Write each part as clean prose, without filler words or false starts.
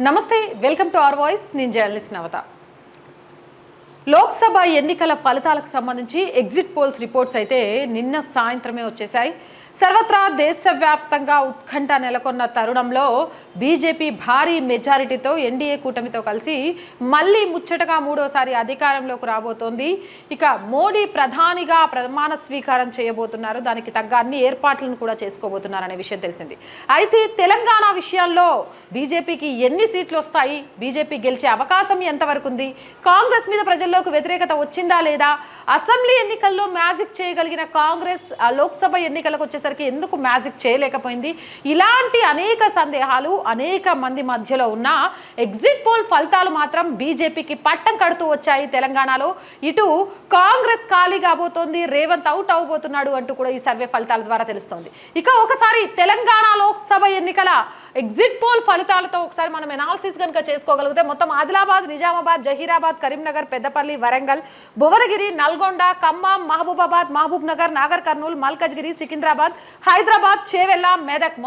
నమస్తే, welcome to our voice. నేను journalist నవత. లోక్సభ ఎన్నికల ఫలితాలకు సంబంధించి ఎగ్జిట్ పోల్స్ రిపోర్ట్స్ అయితే నిన్న సాయంత్రమే వచ్చేసాయి. సర్వత్రా దేశవ్యాప్తంగా ఉత్కంఠ నెలకొన్న తరుణంలో బీజేపీ భారీ మెజారిటీతో ఎన్డీఏ కూటమితో కలిసి మళ్ళీ ముచ్చటగా మూడోసారి అధికారంలోకి రాబోతోంది. ఇక మోడీ ప్రధానిగా ప్రమాణ స్వీకారం చేయబోతున్నారు. దానికి తగ్గ అన్ని ఏర్పాట్లను కూడా చేసుకోబోతున్నారనే విషయం తెలిసింది. అయితే తెలంగాణ విషయంలో బీజేపీకి ఎన్ని సీట్లు వస్తాయి, బీజేపీ గెలిచే అవకాశం ఎంతవరకు ఉంది, కాంగ్రెస్ మీద ప్రజల్లోకి వ్యతిరేకత వచ్చిందా లేదా, అసెంబ్లీ ఎన్నికల్లో మ్యాజిక్ చేయగలిగిన కాంగ్రెస్ లోక్సభ ఎన్నికలకు వచ్చేసరికి ఎందుకు మ్యాజిక్ చేయలేకపోయింది, ఇలాంటి అనేక సందేహాలు అనేక మంది మధ్యలో ఉన్న ఎగ్జిట్ పోల్ ఫలితాలు మాత్రం బీజేపీకి పట్టం కడుతూ వచ్చాయి. తెలంగాణలో ఇటు కాంగ్రెస్ ఖాళీ కాబోతోంది, రేవంత్ అవుట్ అవబోతున్నాడు అంటూ కూడా ఈ సర్వే ఫలితాల ద్వారా తెలుస్తోంది. ఇక ఒకసారి తెలంగాణ లోక్సభ ఎన్నికల ఎగ్జిట్ పోల్ ఫలితాలతో ఒకసారి మనం ఎనాలిసిస్ కనుక చేసుకోగలిగితే మొత్తం ఆదిలాబాద్, నిజామాబాద్, జహీరాబాద్, కరీంనగర్, పెద్దపల్లి, వరంగల్, భువనగిరి, నల్గొండ, ఖమ్మం, మహబూబాబాద్, మహబూబ్ నగర్, నాగర్ కర్నూల్, మల్కజ్గిరి, సికింద్రాబాద్, హైదరాబాద్, చేవెళ్ళ, మెదక్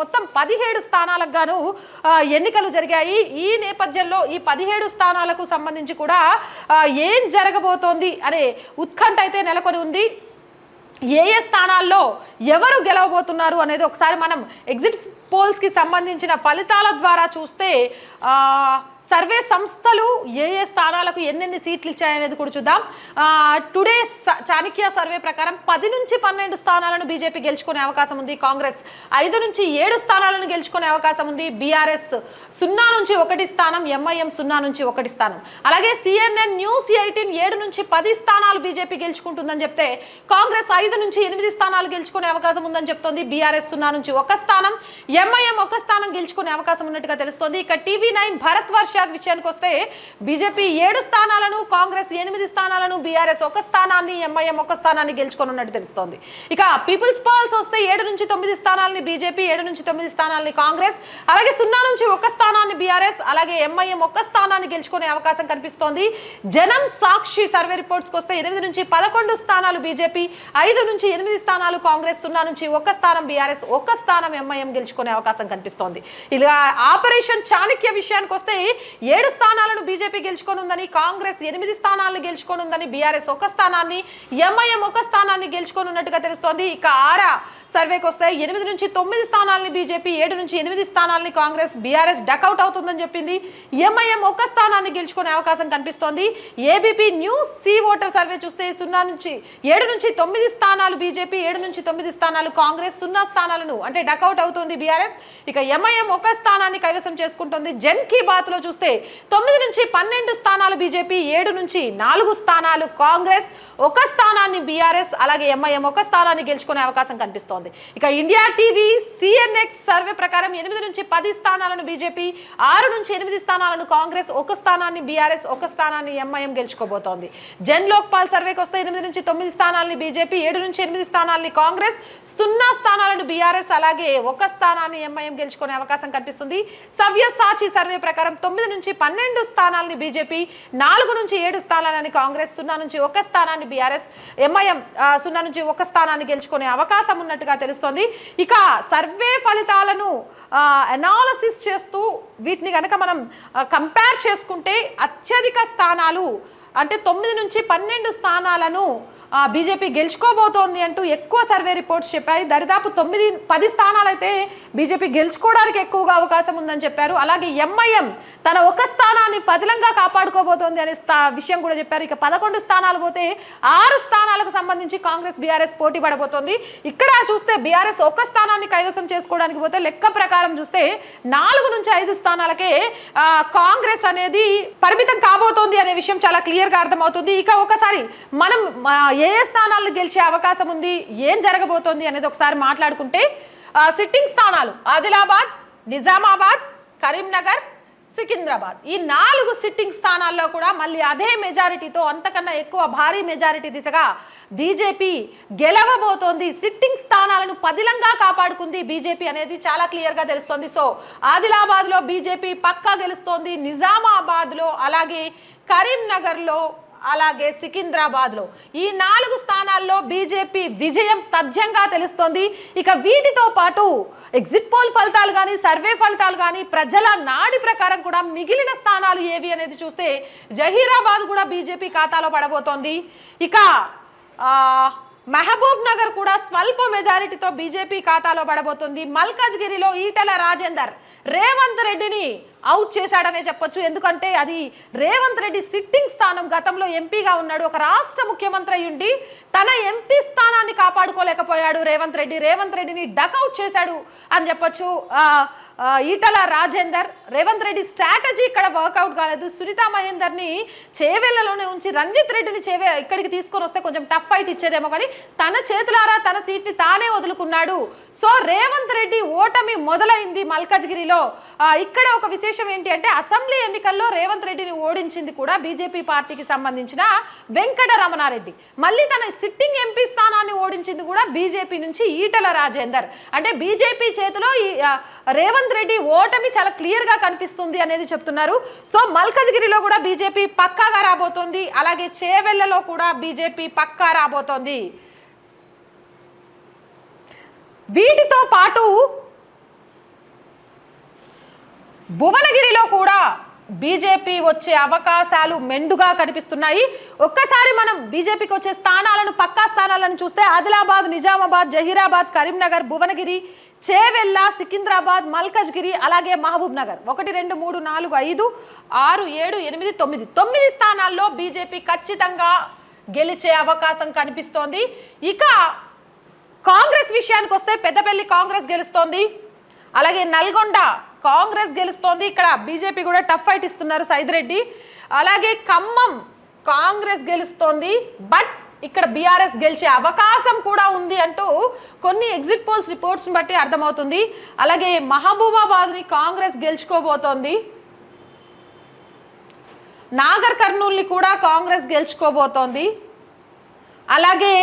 మొత్తం 17 స్థానాలకు గాను ఎన్నికలు జరిగాయి. ఈ నేపథ్యంలో ఈ 17 స్థానాలకు సంబంధించి కూడా ఏం జరగబోతోంది అనే ఉత్కంఠ అయితే నెలకొని ఉంది. ఏ స్థానాల్లో ఎవరు గెలవబోతున్నారు అనేది ఒకసారి మనం ఎగ్జిట్ పోల్స్కి సంబంధించిన ఫలితాల ద్వారా చూస్తే సర్వే సంస్థలు ఏ స్థానాలకు ఎన్నెన్ని సీట్లు ఇచ్చాయనేది కూడా చూద్దాం. టుడే చాణక్య సర్వే ప్రకారం 10 నుంచి 12 స్థానాలను బీజేపీ గెలుచుకునే అవకాశం ఉంది. కాంగ్రెస్ 5 నుంచి 7 స్థానాలను గెలుచుకునే అవకాశం ఉంది. బీఆర్ఎస్ 0 నుంచి 1 స్థానం, ఎంఐఎం 0 నుంచి 1 స్థానం. అలాగే సిఎన్ఎన్ న్యూస్ 18 7 నుంచి 10 స్థానాలు బీజేపీ గెలుచుకుంటుందని చెప్తే కాంగ్రెస్ 5 నుంచి 8 స్థానాలు గెలుచుకునే అవకాశం ఉందని చెప్తోంది. బీఆర్ఎస్ 0 నుంచి 1 స్థానం, ఎంఐఎం 1 స్థానం గెలుచుకునే అవకాశం ఉన్నట్టుగా తెలుస్తోంది. ఇక టీవీ9 భరత్ వర్ష విషయానికి వస్తే బీజేపీ 7 స్థానాలను, కాంగ్రెస్ 8 స్థానాలను, బీఆర్ఎస్ 1 స్థానాన్ని, ఎంఐఎం 1 స్థానాన్ని గెలుచుకున్నట్టు తెలుస్తోంది. ఇక పీపుల్స్ పాల్స్ వస్తే 7 నుంచి 9 స్థానాలని బీజేపీ, 7 నుంచి 9 స్థానాలని కాంగ్రెస్, అలాగే 0 నుంచి 1 స్థానాన్ని బీఆర్ఎస్, అలాగే ఎంఐఎం 1 స్థానాన్ని గెలుచుకునే అవకాశం కనిపిస్తోంది. జనం సాక్షి సర్వే రిపోర్ట్స్కి వస్తే 8 నుంచి 11 స్థానాలు బీజేపీ, 5 నుంచి 8 స్థానాలు కాంగ్రెస్, 0 నుంచి 1 స్థానం బీఆర్ఎస్, 1 స్థానం ఎంఐఎం గెలుచుకునే అవకాశం కనిపిస్తోంది. ఇలా ఆపరేషన్ చాణక్య విషయానికి వస్తే 7 స్థానాలను బీజేపీ గెలుచుకొని ఉందని, కాంగ్రెస్ 8 స్థానాలను గెలుచుకొని ఉందని, బీఆర్ఎస్ 1 స్థానాన్ని, ఎంఐఎం 1 స్థానాన్ని గెలుచుకొని ఉన్నట్టుగా తెలుస్తోంది. ఇక ఆరా సర్వేకి వస్తే 8 నుంచి 9 స్థానాలని బీజేపీ, 7 నుంచి 8 స్థానాలని కాంగ్రెస్, బీఆర్ఎస్ డకౌట్ అవుతుందని చెప్పింది. ఎంఐఎం 1 స్థానాన్ని గెలుచుకునే అవకాశం కనిపిస్తోంది. ABP news C voter survey చూస్తే 7 నుంచి 9 స్థానాలు బీజేపీ, 7 నుంచి 9 స్థానాలు కాంగ్రెస్, 0 స్థానాలను అంటే డకౌట్ అవుతుంది బీఆర్ఎస్. ఇక ఎంఐఎం 1 స్థానాన్ని కైవసం చేసుకుంటుంది. జన్ కీ బాత్ లో చూస్తే 9 నుంచి 12 స్థానాలు బీజేపీ, 7 నుంచి 4 స్థానాలు కాంగ్రెస్, 1 స్థానాన్ని బీఆర్ఎస్, అలాగే ఎంఐఎం 1 స్థానాన్ని గెలుచుకునే అవకాశం కనిపిస్తోంది. ఇక ఇండియా టీవీ సిఎన్ఎక్స్ సర్వే ప్రకారం 8 నుంచి 10 స్థానాలను బీజేపీ, 6 నుంచి 8 స్థానాలను కాంగ్రెస్, 1 స్థానాన్ని బీఆర్ఎస్, 1 స్థానాన్ని ఎంఐఎం గెలుచుకోబోతోంది. జన్ లోక్పాల్ సర్వేకి వస్తే 8 నుంచి 9 స్థానాలని బీజేపీ, 7 నుంచి 8 స్థానాలని కాంగ్రెస్, 0 స్థానాలను బీఆర్ఎస్, అలాగే 1 స్థానాన్ని ఎంఐఎం గెలుచుకునే అవకాశం కనిపిస్తుంది. సవ్యసాచి సర్వే ప్రకారం 9 నుంచి 12 స్థానాలని బీజేపీ, 4 నుంచి 7 స్థానాలని కాంగ్రెస్, 0 నుంచి 1 స్థానాన్ని బీఆర్ఎస్, ఎంఐఎం 0 నుంచి 1 స్థానాన్ని గెలుచుకునే అవకాశం ఉన్నట్టుగా తెలుస్తోంది. ఇక సర్వే ఫలితాలను అనాలిసిస్ చేస్తూ వీటిని కనుక మనం కంపేర్ చేసుకుంటే అత్యధిక స్థానాలు అంటే 9 నుంచి 12 స్థానాలను బీజేపీ గెలుచుకోబోతోంది అంటూ ఎక్కువ సర్వే రిపోర్ట్స్ చెప్పాయి. దరిదాపు 9-10 స్థానాలు అయితే బీజేపీ గెలుచుకోవడానికి ఎక్కువగా అవకాశం ఉందని చెప్పారు. అలాగే ఎంఐఎం తన 1 స్థానాన్ని పదిలంగా కాపాడుకోబోతోంది అనే విషయం కూడా చెప్పారు. ఇక 11 స్థానాలు పోతే 6 స్థానాలకు సంబంధించి కాంగ్రెస్, బీఆర్ఎస్ పోటీ పడబోతోంది. ఇక్కడ చూస్తే బీఆర్ఎస్ 1 స్థానాన్ని కైవసం చేసుకోవడానికి పోతే లెక్క ప్రకారం చూస్తే 4 నుంచి 5 స్థానాలకే కాంగ్రెస్ అనేది పరిమితం కాబోతోంది అనే విషయం చాలా క్లియర్గా అర్థమవుతుంది. ఇక ఒకసారి మనం ఏ స్థానాలను గెలిచే అవకాశం ఉంది, ఏం జరగబోతోంది అనేది ఒకసారి మాట్లాడుకుంటే సిట్టింగ్ స్థానాలు ఆదిలాబాద్, నిజామాబాద్, కరీంనగర్, సికింద్రాబాద్ ఈ 4 సిట్టింగ్ స్థానాల్లో కూడా మళ్ళీ అదే మెజారిటీతో అంతకన్నా ఎక్కువ భారీ మెజారిటీ దిశగా బీజేపీ గెలవబోతోంది. సిట్టింగ్ స్థానాలను పదిలంగా కాపాడుకుంది బీజేపీ అనేది చాలా క్లియర్గా తెలుస్తోంది. సో ఆదిలాబాద్లో బీజేపీ పక్కా గెలుస్తోంది. నిజామాబాద్లో అలాగే కరీంనగర్లో అలాగే సికింద్రాబాద్లో ఈ 4 స్థానాల్లో బీజేపీ విజయం తథ్యంగా తెలుస్తోంది. ఇక వీటితో పాటు ఎగ్జిట్ పోల్ ఫలితాలు కానీ సర్వే ఫలితాలు కానీ ప్రజల నాడి ప్రకారం కూడా మిగిలిన స్థానాలు ఏవి అనేది చూస్తే జహీరాబాద్ కూడా బీజేపీ ఖాతాలో పడబోతోంది. ఇక మహబూబ్ నగర్ కూడా స్వల్ప మెజారిటీతో బీజేపీ ఖాతాలో పడబోతుంది. మల్కాజ్గిరిలో ఈటల రాజేందర్ రేవంత్ రెడ్డిని అవుట్ చేశాడనే చెప్పొచ్చు. ఎందుకంటే అది రేవంత్ రెడ్డి సిట్టింగ్ స్థానం. గతంలో ఎంపీగా ఉన్నాడు. ఒక రాష్ట్ర ముఖ్యమంత్రి అయ్యుండి తన ఎంపీ స్థానాన్ని కాపాడుకోలేకపోయాడు రేవంత్ రెడ్డి. రేవంత్ రెడ్డిని డకౌట్ చేశాడు అని చెప్పొచ్చు ఈటల రాజేందర్. రేవంత్ రెడ్డి స్ట్రాటజీ ఇక్కడ వర్కౌట్ కాలేదు. సునీతా మహేందర్ని చేవెళ్లలోనే ఉంచి రంజిత్ రెడ్డిని ఇక్కడికి తీసుకొని వస్తే కొంచెం టఫ్ ఫైట్ ఇచ్చేదేమో, కానీ తన చేతులారా తన సీట్ని తానే వదులుకున్నాడు. సో రేవంత్ రెడ్డి ఓటమి మొదలైంది మల్కాజ్గిరిలో. ఇక్కడ ఒక విశేషం ఏంటి అంటే అసెంబ్లీ ఎన్నికల్లో రేవంత్ రెడ్డిని ఓడించింది కూడా బీజేపీ పార్టీకి సంబంధించిన వెంకటరమణారెడ్డి. మళ్ళీ తన సిట్టింగ్ ఎంపీ స్థానాన్ని ఓడించింది కూడా బీజేపీ నుంచి ఈటల రాజేందర్. అంటే బీజేపీ చేతిలో రేవంత్ రెడ్డి ఓటమి చాలా క్లియర్ గా కనిపిస్తుంది అనేది చెప్తున్నారు. సో మల్కాజ్గిరిలో కూడా బీజేపీ పక్కాగా రాబోతోంది. అలాగే చేవెళ్లలో కూడా బీజేపీ పక్కా రాబోతోంది. వీటితో పాటు భువనగిరిలో కూడా బీజేపీ వచ్చే అవకాశాలు మెండుగా కనిపిస్తున్నాయి. ఒక్కసారి మనం బీజేపీకి వచ్చే స్థానాలను పక్కా స్థానాలను చూస్తే ఆదిలాబాద్, నిజామాబాద్, జహీరాబాద్, కరీంనగర్, భువనగిరి, చేవెళ్ళ, సికింద్రాబాద్, మల్కాజ్గిరి, అలాగే మహబూబ్ నగర్ 1, 2, 3, 4, 5, 6, 7, 8, 9 స్థానాల్లో బీజేపీ ఖచ్చితంగా గెలిచే అవకాశం కనిపిస్తోంది. ఇక కాంగ్రెస్ విషయానికి వస్తే పెద్దపల్లి కాంగ్రెస్ గెలుస్తోంది. అలాగే నల్గొండ కాంగ్రెస్ గెలుస్తోంది. ఇక్కడ బీజేపీ కూడా టఫ్ ఫైట్ ఇస్తున్నారు సైదిరెడ్డి. అలాగే ఖమ్మం కాంగ్రెస్ గెలుస్తోంది. బట్ ఇక్కడ బీఆర్ఎస్ గెలిచే అవకాశం కూడా ఉంది అంటూ కొన్ని ఎగ్జిట్ పోల్స్ రిపోర్ట్స్ని బట్టి అర్థమవుతుంది. అలాగే మహబూబాబాద్ని కాంగ్రెస్ గెలుచుకోబోతోంది. నాగర్ కర్నూల్ని కూడా కాంగ్రెస్ గెలుచుకోబోతోంది. అలాగే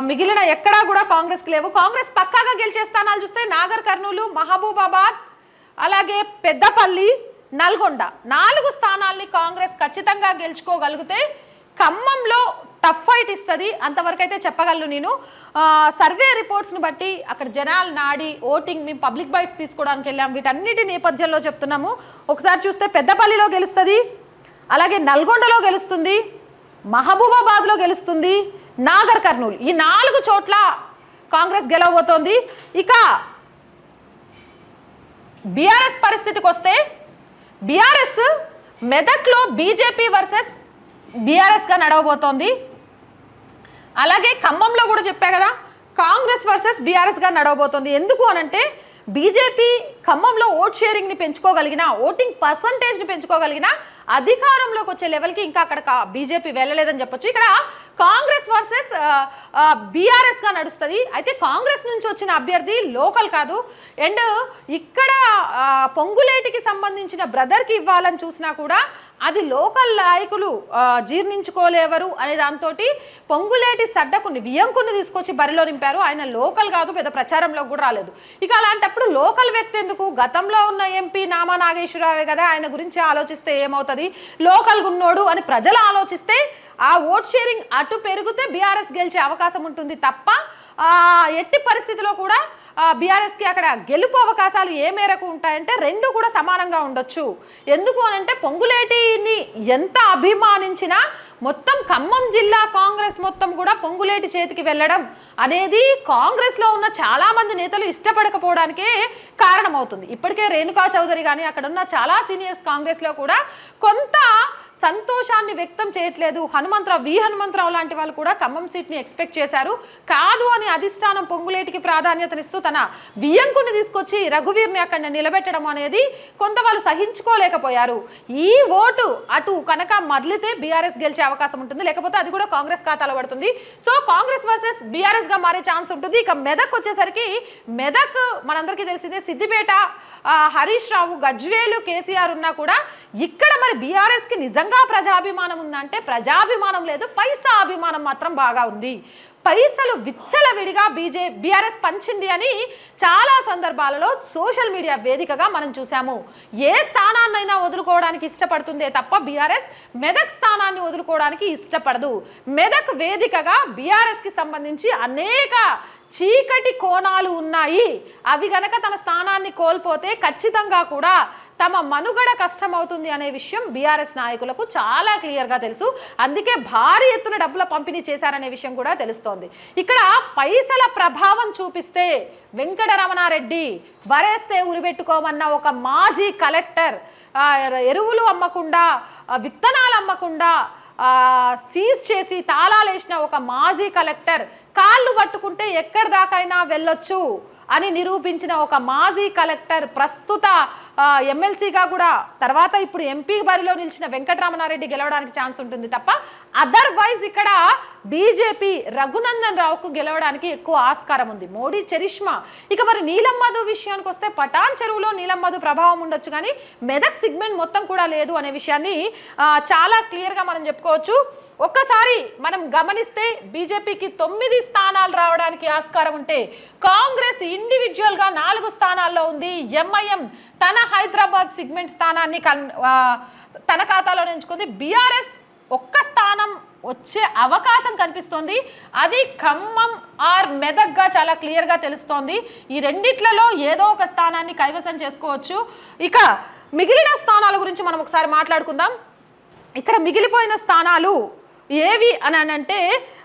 మిగిలిన ఎక్కడా కూడా కాంగ్రెస్కి లేవు. కాంగ్రెస్ పక్కాగా గెలిచే స్థానాలు చూస్తే నాగర్ కర్నూలు, మహబూబాబాద్, అలాగే పెద్దపల్లి, నల్గొండ 4 స్థానాల్ని కాంగ్రెస్ ఖచ్చితంగా గెలుచుకోగలిగితే ఖమ్మంలో టఫ్ ఫైట్ ఇస్తుంది. అంతవరకు అయితే చెప్పగలను నేను. సర్వే రిపోర్ట్స్ని బట్టి అక్కడ జనాలు నాడి ఓటింగ్ మేము పబ్లిక్ బైట్స్ తీసుకోవడానికి వెళ్ళాం. వీటన్నిటి నేపథ్యంలో చెప్తున్నాము. ఒకసారి చూస్తే పెద్దపల్లిలో గెలుస్తుంది, అలాగే నల్గొండలో గెలుస్తుంది, మహబూబాబాద్లో గెలుస్తుంది, నాగర్ కర్నూలు ఈ 4 చోట్ల కాంగ్రెస్ గెలవబోతోంది. ఇక బీఆర్ఎస్ పరిస్థితికి వస్తే బీఆర్ఎస్ మెదక్లో బీజేపీ వర్సెస్ బీఆర్ఎస్గా నడవబోతోంది. అలాగే ఖమ్మంలో కూడా చెప్పా కదా కాంగ్రెస్ వర్సెస్ బీఆర్ఎస్గా నడవబోతోంది. ఎందుకు అనంటే బీజేపీ ఖమ్మంలో ఓట్ షేరింగ్ని పెంచుకోగలిగిన, ఓటింగ్ పర్సంటేజ్ని పెంచుకోగలిగిన అధికారంలోకి వచ్చే లెవెల్కి ఇంకా అక్కడ బీజేపీ వెళ్ళలేదని చెప్పొచ్చు. ఇక్కడ కాంగ్రెస్ వర్సెస్ బీఆర్ఎస్గా నడుస్తుంది. అయితే కాంగ్రెస్ నుంచి వచ్చిన అభ్యర్థి లోకల్ కాదు. అండ్ ఇక్కడ పొంగులేటికి సంబంధించిన బ్రదర్కి ఇవ్వాలని చూసినా కూడా అది లోకల్ నాయకులు జీర్ణించుకోలేవరు అనే దాంతో పొంగులేటి సడ్డకుని వియంకుని తీసుకొచ్చి బరిలో నింపారు. ఆయన లోకల్ కాదు, పెద్ద ప్రచారంలో కూడా రాలేదు. ఇక అలాంటప్పుడు లోకల్ వ్యక్తి ఎందుకు? గతంలో ఉన్న ఎంపీ నామా నాగేశ్వరరావే కదా, ఆయన గురించి ఆలోచిస్తే ఏమవుతుంది, లోకల్ గున్నోడు అని ప్రజలు ఆలోచిస్తే ఆ ఓట్ షేరింగ్ అటు పెరిగితే బీఆర్ఎస్ గెలిచే అవకాశం ఉంటుంది తప్ప ఎట్టి పరిస్థితిలో కూడా బీఆర్ఎస్కి అక్కడ గెలుపు అవకాశాలు ఏ మేరకు ఉంటాయంటే 2 కూడా సమానంగా ఉండొచ్చు. ఎందుకు అనంటే పొంగులేటిని ఎంత అభిమానించినా మొత్తం ఖమ్మం జిల్లా కాంగ్రెస్ మొత్తం కూడా పొంగులేటి చేతికి వెళ్ళడం అనేది కాంగ్రెస్లో ఉన్న చాలామంది నేతలు ఇష్టపడకపోవడానికే కారణమవుతుంది. ఇప్పటికే రేణుకా చౌదరి కానీ అక్కడ ఉన్న చాలా సీనియర్స్ కాంగ్రెస్లో కూడా కొంత సంతోషాన్ని వ్యక్తం చేయట్లేదు. హనుమంతరావు లాంటి వాళ్ళు కూడా ఖమ్మం సీట్ని ఎక్స్పెక్ట్ చేశారు. కాదు అని అధిష్టానం పొంగులేటికి ప్రాధాన్యతనిస్తూ తన వియంకుని తీసుకొచ్చి రఘువీర్ని అక్కడ నిలబెట్టడం అనేది కొంత వాళ్ళు సహించుకోలేకపోయారు. ఈ ఓటు అటు కనుక మరలితే బీఆర్ఎస్ గెలిచే అవకాశం ఉంటుంది, లేకపోతే అది కూడా కాంగ్రెస్ ఖాతాలో పడుతుంది. సో కాంగ్రెస్ వర్సెస్ బీఆర్ఎస్గా మారే ఛాన్స్ ఉంటుంది. ఇక మెదక్ వచ్చేసరికి మెదక్ మనందరికీ తెలిసిందే, సిద్దిపేట హరీష్ రావు, గజ్వేలు కేసీఆర్ ఉన్నా కూడా ఇక్కడ మరి బీఆర్ఎస్కి నిజంగా ప్రజాభిమానం ఉందంటే ప్రజాభిమానం లేదు, పైసా అభిమానం మాత్రం బాగా ఉంది. పైసలు విచ్చలవిడిగా బీఆర్ఎస్ పంచింది అని చాలా సందర్భాలలో సోషల్ మీడియా వేదికగా మనం చూసాము. ఏ స్థానాన్నైనా వదులుకోవడానికి ఇష్టపడుతుందే తప్ప బీఆర్ఎస్ మెదక్ స్థానాన్ని వదులుకోవడానికి ఇష్టపడదు. మెదక్ వేదికగా బీఆర్ఎస్కి సంబంధించి అనేక చీకటి కోణాలు ఉన్నాయి. అవి గనక తన స్థానాన్ని కోల్పోతే ఖచ్చితంగా కూడా తమ మనుగడ కష్టమవుతుంది అనే విషయం బీఆర్ఎస్ నాయకులకు చాలా క్లియర్గా తెలుసు. అందుకే భారీ ఎత్తున డబ్బుల పంపిణీ చేశారనే విషయం కూడా తెలుస్తోంది. ఇక్కడ పైసల ప్రభావం చూపిస్తే వెంకటరమణారెడ్డి వరేస్తే ఉరిపెట్టుకోమన్న ఒక మాజీ కలెక్టర్ ఎరువులు అమ్మకుండా విత్తనాలు అమ్మకుండా సీజ్ చేసి తాళాలు వేసిన ఒక మాజీ కలెక్టర్ కాళ్ళు పట్టుకుంటే ఎక్కడి దాకైనా వెళ్ళొచ్చు అని నిరూపించిన ఒక మాజీ కలెక్టర్ ప్రస్తుత ఎమ్మెల్సీగా కూడా తర్వాత ఇప్పుడు ఎంపీ బరిలో నిలిచిన వెంకటరమణారెడ్డి గెలవడానికి ఛాన్స్ ఉంటుంది తప్ప అదర్వైజ్ ఇక్కడ బీజేపీ రఘునందన్ రావుకు గెలవడానికి ఎక్కువ ఆస్కారం ఉంది. మోడీ చరిష్మా. ఇక మరి నీలం మధు విషయానికి వస్తే పటాన్ చెరువులో నీలం మధు ప్రభావం ఉండొచ్చు కానీ మెదక్ సిగ్మెంట్ మొత్తం కూడా లేదు అనే విషయాన్ని చాలా క్లియర్గా మనం చెప్పుకోవచ్చు. ఒక్కసారి మనం గమనిస్తే బీజేపీకి 9 స్థానాలు రావడానికి ఆస్కారం ఉంటే కాంగ్రెస్ ఇండివిజువల్గా 4 స్థానాల్లో ఉంది. ఎంఐఎం తన హైదరాబాద్ సిగ్మెంట్ స్థానాన్ని తన ఖాతాలో ఎంచుకుంది. బీఆర్ఎస్ ఒక్క స్థానం వచ్చే అవకాశం కనిపిస్తోంది. అది ఖమ్మం ఆర్ మెదక్గా చాలా క్లియర్గా తెలుస్తోంది. ఈ రెండిట్లలో ఏదో ఒక స్థానాన్ని కైవసం చేసుకోవచ్చు. ఇక మిగిలిన స్థానాల గురించి మనం ఒకసారి మాట్లాడుకుందాం. ఇక్కడ మిగిలిపోయిన స్థానాలు ఏవి అని అంటే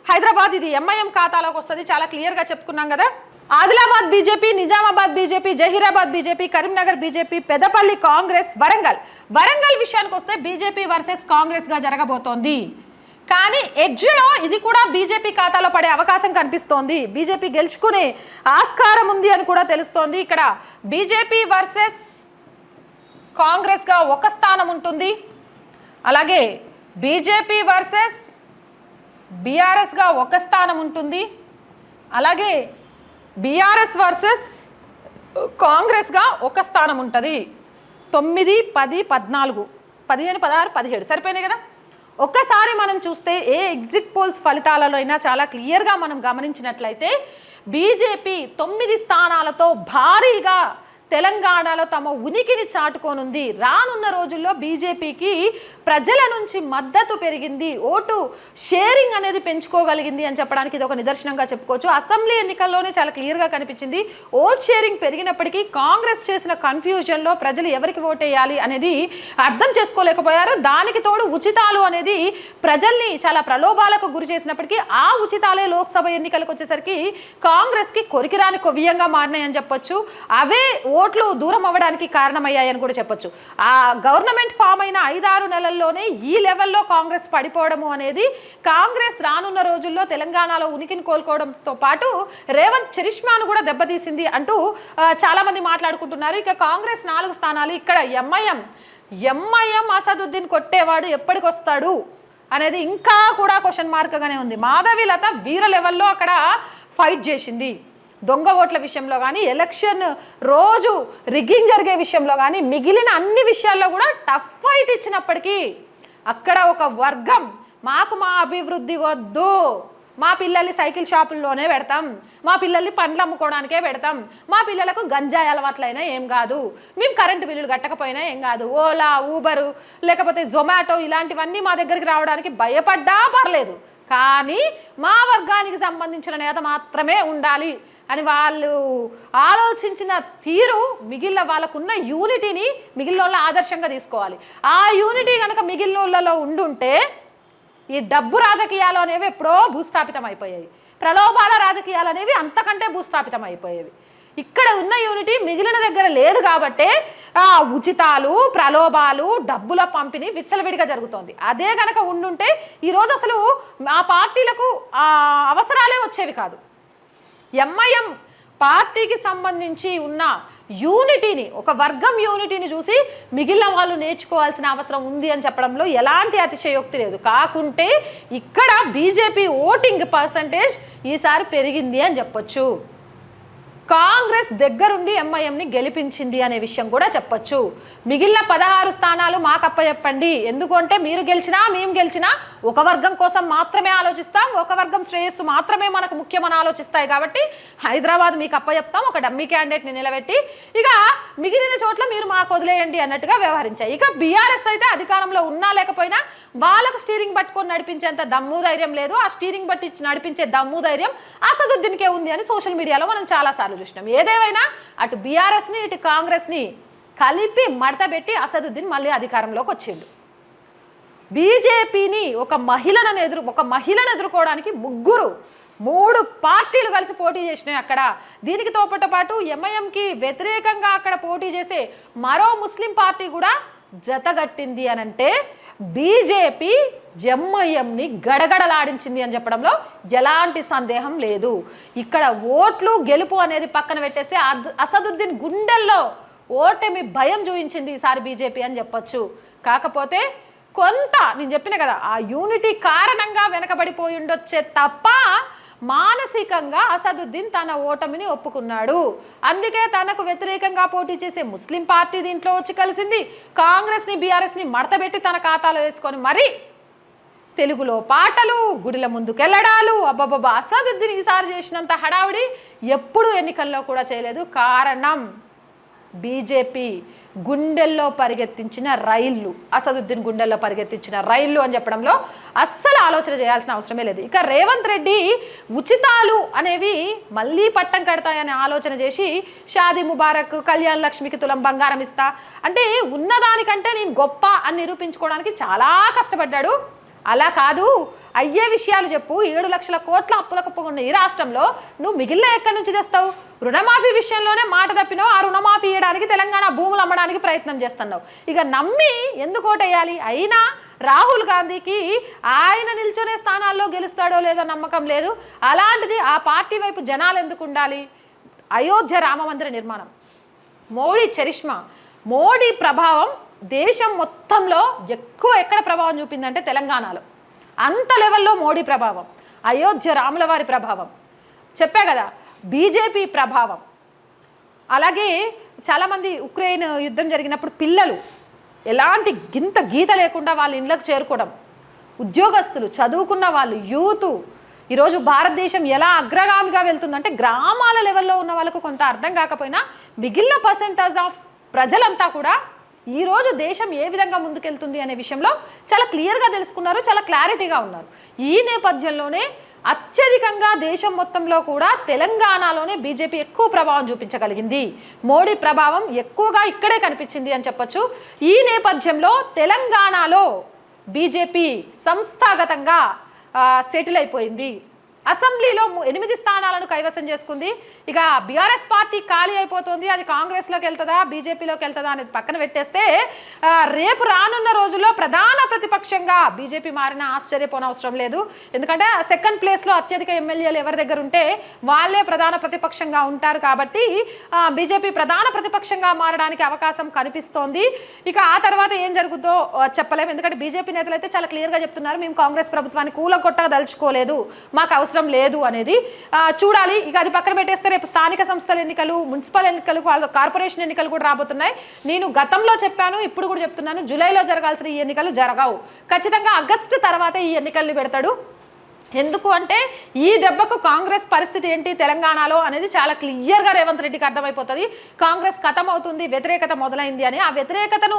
హైదరాబాద్ ఇది ఎంఐఎం ఖాతాలోకి వస్తుంది, చాలా క్లియర్గా చెప్పుకున్నాం కదా. Adilabad BJP, Nizamabad BJP, Zaheerabad BJP, Karimnagar BJP, Peddapalli Congress, Warangal విషయానికి వస్తే బీజేపీ వర్సెస్ కాంగ్రెస్గా జరగబోతోంది. కానీ ఎడ్జ్లో ఇది కూడా బీజేపీ ఖాతాలో పడే అవకాశం కనిపిస్తోంది. బీజేపీ గెలుచుకునే ఆస్కారం ఉంది అని కూడా తెలుస్తోంది. ఇక్కడ బీజేపీ వర్సెస్ కాంగ్రెస్గా ఒక స్థానం ఉంటుంది. అలాగే బీజేపీ వర్సెస్ బీఆర్ఎస్గా ఒక స్థానం ఉంటుంది. అలాగే బీఆర్ఎస్ వర్సెస్ కాంగ్రెస్గా ఒక స్థానం ఉంటుంది. 9, 10, 14, 15, 16, 17 సరిపోయినాయి కదా. ఒక్కసారి మనం చూస్తే ఏ ఎగ్జిట్ పోల్స్ ఫలితాలలో అయినా చాలా క్లియర్గా మనం గమనించినట్లయితే బీజేపీ 9 స్థానాలతో భారీగా తెలంగాణలో తమ ఉనికిని చాటుకోనుంది. రానున్న రోజుల్లో బీజేపీకి ప్రజల నుంచి మద్దతు పెరిగింది, ఓటు షేరింగ్ అనేది పెంచుకోగలిగింది అని చెప్పడానికి ఇది ఒక నిదర్శనంగా చెప్పుకోవచ్చు. అసెంబ్లీ ఎన్నికల్లోనే చాలా క్లియర్గా కనిపించింది. ఓట్ షేరింగ్ పెరిగినప్పటికీ కాంగ్రెస్ చేసిన కన్ఫ్యూజన్లో ప్రజలు ఎవరికి ఓటేయాలి అనేది అర్థం చేసుకోలేకపోయారు. దానికి తోడు ఉచితాలు అనేది ప్రజల్ని చాలా ప్రలోభాలకు గురి చేసినప్పటికీ ఆ ఉచితాలే లోక్సభ ఎన్నికలకు వచ్చేసరికి కాంగ్రెస్కి కొరికిరాని కొవ్యంగా మారినాయని చెప్పొచ్చు. అవే ఓట్లు దూరం అవ్వడానికి కారణమయ్యాయని కూడా చెప్పొచ్చు. ఆ గవర్నమెంట్ ఫామ్ అయిన 5-6 నెలల్లోనే ఈ లెవెల్లో కాంగ్రెస్ పడిపోవడము అనేది కాంగ్రెస్ రానున్న రోజుల్లో తెలంగాణలో ఉనికిని కోలుకోవడంతో పాటు రేవంత్ చరిష్మాను కూడా దెబ్బతీసింది అంటూ చాలామంది మాట్లాడుకుంటున్నారు. ఇక కాంగ్రెస్ 4 స్థానాలు. ఇక్కడ ఎంఐఎం అసదుద్దీన్ కొట్టేవాడు ఎప్పటికొస్తాడు అనేది ఇంకా కూడా క్వశ్చన్ మార్క్గానే ఉంది. మాధవీలత వీర లెవెల్లో అక్కడ ఫైట్ చేసింది. దొంగ ఓట్ల విషయంలో కానీ, ఎలక్షన్ రోజు రిగ్గింగ్ జరిగే విషయంలో కానీ, మిగిలిన అన్ని విషయాల్లో కూడా టఫ్ ఫైట్ ఇచ్చినప్పటికీ అక్కడ ఒక వర్గం మాకు మా అభివృద్ధి వద్దు, మా పిల్లల్ని సైకిల్ షాపుల్లోనే పెడతాం, మా పిల్లల్ని పండ్లు అమ్ముకోవడానికే పెడతాం, మా పిల్లలకు గంజాయి అలవాట్లైనా ఏం కాదు, మేము కరెంటు బిల్లులు కట్టకపోయినా ఏం కాదు, ఓలా, ఊబరు లేకపోతే జొమాటో ఇలాంటివన్నీ మా దగ్గరికి రావడానికి భయపడ్డా పర్లేదు, కానీ మా వర్గానికి సంబంధించిన నేత మాత్రమే ఉండాలి అని వాళ్ళు ఆలోచించిన తీరు మిగిలిన వాళ్ళకున్న యూనిటీని మిగిలిన వాళ్ళ ఆదర్శంగా తీసుకోవాలి. ఆ యూనిటీ కనుక మిగిలిన వాళ్ళలో ఉండుంటే ఈ డబ్బు రాజకీయాలు అనేవి ఎప్పుడో భూస్థాపితం అయిపోయాయి, ప్రలోభాల రాజకీయాలు అనేవి అంతకంటే భూస్థాపితం అయిపోయేవి. ఇక్కడ ఉన్న యూనిటీ మిగిలిన దగ్గర లేదు కాబట్టే ఉచితాలు, ప్రలోభాలు, డబ్బుల పంపిణీ విచ్చలవిడిగా జరుగుతోంది. అదే కనుక ఉండుంటే ఈరోజు అసలు ఆ పార్టీలకు అవసరాలే వచ్చేవి కాదు. ఎంఐఎం పార్టీకి సంబంధించి ఉన్న యూనిటీని, ఒక వర్గం యూనిటీని చూసి మిగిలిన వాళ్ళు నేర్చుకోవాల్సిన అవసరం ఉంది అని చెప్పడంలో ఎలాంటి అతిశయోక్తి లేదు. కాకుంటే ఇక్కడ బీజేపీ ఓటింగ్ పర్సంటేజ్ ఈసారి పెరిగింది అని చెప్పొచ్చు. కాంగ్రెస్ దగ్గరుండి ఎంఐఎంని గెలిపించింది అనే విషయం కూడా చెప్పొచ్చు. మిగిలిన 16 స్థానాలు మాకు అప్పచెప్పండి, ఎందుకంటే మీరు గెలిచినా మేము గెలిచినా ఒక వర్గం కోసం మాత్రమే ఆలోచిస్తాం, ఒక వర్గం శ్రేయస్సు మాత్రమే మనకు ముఖ్యమని ఆలోచిస్తాయి కాబట్టి హైదరాబాద్ మీకు అప్పచెప్తాం ఒక డమ్మీ క్యాండిడేట్ని నిలబెట్టి, ఇక మిగిలిన చోట్ల మీరు మాకు వదిలేయండి అన్నట్టుగా వ్యవహరించాయి. ఇక బీఆర్ఎస్ అయితే అధికారంలో ఉన్నా లేకపోయినా వాళ్ళకు స్టీరింగ్ పట్టుకొని నడిపించేంత దమ్ము ధైర్యం లేదు. ఆ స్టీరింగ్ బట్టి నడిపించే దమ్ము ధైర్యం అసదుద్దీన్కే ఉంది అని సోషల్ మీడియాలో మనం చాలాసార్లు చూసినాం. ఏదేమైనా అటు బీఆర్ఎస్ని ఇటు కాంగ్రెస్ని కలిపి మడతబెట్టి అసదుద్దీన్ మళ్ళీ అధికారంలోకి వచ్చిండు. బీజేపీని ఒక మహిళను ఎదుర్కోవడానికి 3 పార్టీలు కలిసి పోటీ చేసినాయి అక్కడ. దీనికి తోపాటు ఎంఐఎంకి వ్యతిరేకంగా అక్కడ పోటీ చేసే మరో ముస్లిం పార్టీ కూడా జతగట్టింది అని అంటే బీజేపీ ఎంఐఎంని గడగడలాడించింది అని చెప్పడంలో ఎలాంటి సందేహం లేదు. ఇక్కడ ఓట్లు గెలుపు అనేది పక్కన పెట్టేస్తే అసదుద్దీన్ గుండెల్లో ఓటమి భయం చూపించింది ఈసారి బీజేపీ అని చెప్పొచ్చు. కాకపోతే కొంత నేను చెప్పిన కదా, ఆ యూనిటీ కారణంగా వెనకబడిపోయి ఉండొచ్చే తప్ప మానసికంగా అసదుద్దీన్ తన ఓటమిని ఒప్పుకున్నాడు. అందుకే తనకు వ్యతిరేకంగా పోటీ చేసే ముస్లిం పార్టీ దీంట్లో వచ్చి కలిసింది. కాంగ్రెస్ని బీఆర్ఎస్ని మడతబెట్టి తన ఖాతాలో వేసుకొని మరి తెలుగులో పాటలు, గుడిల ముందుకెళ్ళడాలు, అబ్బబ్బబ్బా, అసదుద్దీన్ ఈసారి చేసినంత హడావిడి ఎప్పుడు ఎన్నికల్లో కూడా చేయలేదు. కారణం బీజేపీ గుండెల్లో పరిగెత్తించిన రైళ్లు, అసదుద్దీన్ గుండెల్లో పరిగెత్తించిన రైళ్లు అని చెప్పడంలో అస్సలు ఆలోచన చేయాల్సిన అవసరమే లేదు. ఇక రేవంత్ రెడ్డి ఉచితాలు అనేవి మళ్ళీ పట్టం కడతాయని ఆలోచన చేసి షాదీ ముబారక్, కళ్యాణ లక్ష్మికి తులం బంగారం ఇస్తా అంటే ఉన్నదానికంటే నేను గొప్ప అని నిరూపించుకోవడానికి చాలా కష్టపడ్డాడు. అలా కాదు, అయ్యే విషయాలు చెప్పు. 7 లక్షల కోట్ల అప్పుల కుప్పకున్న ఈ రాష్ట్రంలో నువ్వు మిగిలిన ఎక్కడి నుంచి తెస్తావు? రుణమాఫీ విషయంలోనే మాట తప్పినావు. ఆ రుణమాఫీ ఇవ్వడానికి తెలంగాణ భూములు అమ్మడానికి ప్రయత్నం చేస్తున్నావు. ఇక నమ్మి ఎందుకు ఓటేయాలి? అయినా రాహుల్ గాంధీకి ఆయన నిల్చొనే స్థానాల్లో గెలుస్తాడో లేదో నమ్మకం లేదు. అలాంటిది ఆ పార్టీ వైపు జనాలు ఎందుకు ఉండాలి? అయోధ్య రామ మందిర నిర్మాణం, మోడీ చరిష్మా, మోడీ ప్రభావం దేశం మొత్తంలో ఎక్కడ ప్రభావం చూపిందంటే తెలంగాణలో. అంత లెవెల్లో మోడీ ప్రభావం, అయోధ్య రాముల వారి ప్రభావం, చెప్పే కదా బీజేపీ ప్రభావం. అలాగే చాలామంది ఉక్రెయిన్ యుద్ధం జరిగినప్పుడు పిల్లలు ఎలాంటి గీత లేకుండా వాళ్ళ ఇళ్ళకు చేరుకోవడం, ఉద్యోగస్తులు, చదువుకున్న వాళ్ళు, యూత్, ఈరోజు భారతదేశం ఎలా అగ్రగామిగా వెళ్తుందంటే గ్రామాల లెవెల్లో ఉన్న వాళ్ళకు కొంత అర్థం కాకపోయినా మిగిలిన పర్సెంటేజ్ ఆఫ్ ప్రజలంతా కూడా ఈరోజు దేశం ఏ విధంగా ముందుకెళ్తుంది అనే విషయంలో చాలా క్లియర్గా తెలుసుకున్నారు, చాలా క్లారిటీగా ఉన్నారు. ఈ నేపథ్యంలోనే అత్యధికంగా దేశం మొత్తంలో కూడా తెలంగాణలోనే బీజేపీ ఎక్కువ ప్రభావం చూపించగలిగింది. మోడీ ప్రభావం ఎక్కువగా ఇక్కడే కనిపించింది అని చెప్పొచ్చు. ఈ నేపథ్యంలో తెలంగాణలో బీజేపీ సంస్థాగతంగా సెటిల్ అయిపోయింది. అసెంబ్లీలో 8 స్థానాలను కైవసం చేసుకుంది. ఇక బీఆర్ఎస్ పార్టీ ఖాళీ అయిపోతుంది. అది కాంగ్రెస్లోకి వెళ్తుందా బీజేపీలోకి వెళ్తుందా అనేది పక్కన పెట్టేస్తే రేపు రానున్న రోజుల్లో ప్రధాన ప్రతిపక్షంగా బీజేపీ మారిన ఆశ్చర్యపోనవసరం లేదు. ఎందుకంటే సెకండ్ ప్లేస్లో అత్యధిక ఎమ్మెల్యేలు ఎవరి దగ్గర ఉంటే వాళ్ళే ప్రధాన ప్రతిపక్షంగా ఉంటారు. కాబట్టి బీజేపీ ప్రధాన ప్రతిపక్షంగా మారడానికి అవకాశం కనిపిస్తోంది. ఇక ఆ తర్వాత ఏం జరుగుతుందో చెప్పలేము. ఎందుకంటే బీజేపీ నేతలు అయితే చాలా క్లియర్గా చెప్తున్నారు, మేము కాంగ్రెస్ ప్రభుత్వాన్ని కూలగొట్టగా దలుచుకోలేదు, మాకు అవసరం లేదు అనేది. చూడాలి. ఇక అది పక్కన పెట్టేస్తే రేపు స్థానిక సంస్థల ఎన్నికలు, మున్సిపల్ ఎన్నికలు, కార్పొరేషన్ ఎన్నికలు కూడా రాబోతున్నాయి. నేను గతంలో చెప్పాను, ఇప్పుడు కూడా చెప్తున్నాను, జూలైలో జరగాల్సిన ఈ ఎన్నికలు జరగవు. ఖచ్చితంగా ఆగస్టు తర్వాతే ఈ ఎన్నికల్ని పెడతాడు. ఎందుకు అంటే ఈ దెబ్బకు కాంగ్రెస్ పరిస్థితి ఏంటి తెలంగాణలో అనేది చాలా క్లియర్గా రేవంత్ రెడ్డికి అర్థమైపోతుంది. కాంగ్రెస్ ఖతం అవుతుంది, వ్యతిరేకత మొదలైంది అని. ఆ వ్యతిరేకతను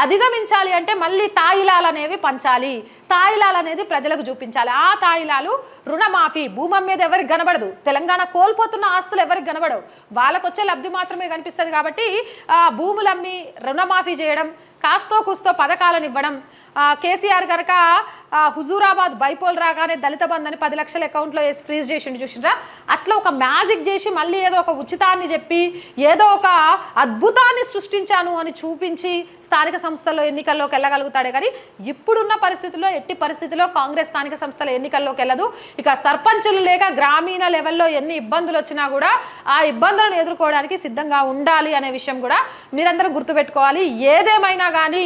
అధిగమించాలి అంటే మళ్ళీ తాయిలాలు అనేవి పంచాలి, తాయిలాలు అనేది ప్రజలకు చూపించాలి. ఆ తాయిలాలు రుణమాఫీ, భూమి మీద ఎవరికి కనబడదు, తెలంగాణ కోల్పోతున్న ఆస్తులు ఎవరికి కనబడవు, వాళ్ళకు వచ్చే లబ్ధి మాత్రమే కనిపిస్తుంది. కాబట్టి భూములమ్మి రుణమాఫీ చేయడం, కాస్తో కూస్తో పథకాలను ఇవ్వడం. కేసీఆర్ కనుక హుజూరాబాద్ బైపోల్ రాగానే దళిత బంధు అని 10 లక్షల అకౌంట్లో వేసి ఫ్రీజ్ చేసిండు చూసిండ్రా. అట్లా ఒక మ్యాజిక్ చేసి మళ్ళీ ఏదో ఒక ఉచితాన్ని చెప్పి ఏదో ఒక అద్భుతాన్ని సృష్టించాను అని చూపించి స్థానిక సంస్థల్లో ఎన్నికల్లోకి వెళ్ళగలుగుతాడే. కానీ ఇప్పుడున్న పరిస్థితుల్లో ఎట్టి పరిస్థితుల్లో కాంగ్రెస్ స్థానిక సంస్థల ఎన్నికల్లోకి వెళ్ళదు. ఇక సర్పంచులు లేక గ్రామీణ లెవెల్లో ఎన్ని ఇబ్బందులు వచ్చినా కూడా ఆ ఇబ్బందులను ఎదుర్కోవడానికి సిద్ధంగా ఉండాలి అనే విషయం కూడా మీరందరూ గుర్తుపెట్టుకోవాలి. ఏదేమైనా కానీ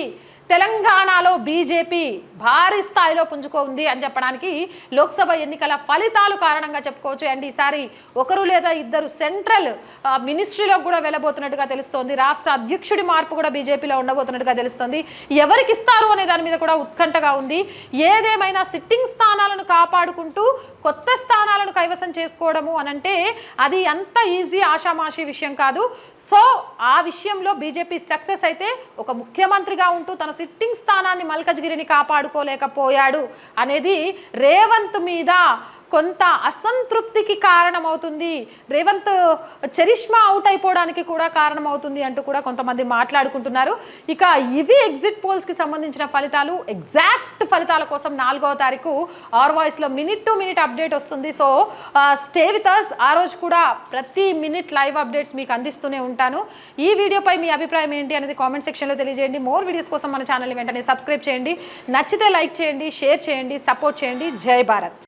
తెలంగాణలో బీజేపీ భారీ స్థాయిలో పుంజుకుంది అని చెప్పడానికి లోక్సభ ఎన్నికల ఫలితాలు కారణంగా చెప్పుకోవచ్చు. అండ్ ఈసారి ఒకరు లేదా ఇద్దరు సెంట్రల్ మినిస్ట్రీలో కూడా వెళ్ళబోతున్నట్టుగా తెలుస్తోంది. రాష్ట్ర అధ్యక్షుడి మార్పు కూడా బీజేపీలో ఉండబోతున్నట్టుగా తెలుస్తోంది. ఎవరికి ఇస్తారు అనే దాని మీద కూడా ఉత్కంఠగా ఉంది. ఏదేమైనా సిట్టింగ్ స్థానాలను కాపాడుకుంటూ కొత్త స్థానాలను కైవసం చేసుకోవడము అనంటే అది అంత ఈజీ ఆషామాషి విషయం కాదు. సో ఆ విషయంలో బీజేపీ సక్సెస్ అయితే ఒక ముఖ్యమంత్రిగా ఉంటూ తన సిట్టింగ్ స్థానాన్ని మల్కజ్గిరిని కాపాడుకోలేకపోయాడు అనేది రేవంత్ మీద కొంత అసంతృప్తికి కారణమవుతుంది. రేవంత్ చరిష్మా అవుట్ అయిపోవడానికి కూడా కారణమవుతుంది అంటూ కూడా కొంతమంది మాట్లాడుకుంటున్నారు. ఇక ఇవి ఎగ్జిట్ పోల్స్కి సంబంధించిన ఫలితాలు. ఎగ్జాక్ట్ ఫలితాల కోసం 4వ తారీఖు ఆర్ వాయిస్లో మినిట్ టు మినిట్ అప్డేట్ వస్తుంది. So stay with us. ఆ రోజు కూడా ప్రతి మినిట్ లైవ్ అప్డేట్స్ మీకు అందిస్తూనే ఉంటాను. ఈ వీడియోపై మీ అభిప్రాయం ఏంటి అనేది కామెంట్ సెక్షన్లో తెలియజేయండి. మోర్ వీడియోస్ కోసం మన ఛానల్ని వెంటనే సబ్స్క్రైబ్ చేయండి. నచ్చితే లైక్ చేయండి, షేర్ చేయండి, సపోర్ట్ చేయండి. జై భారత్.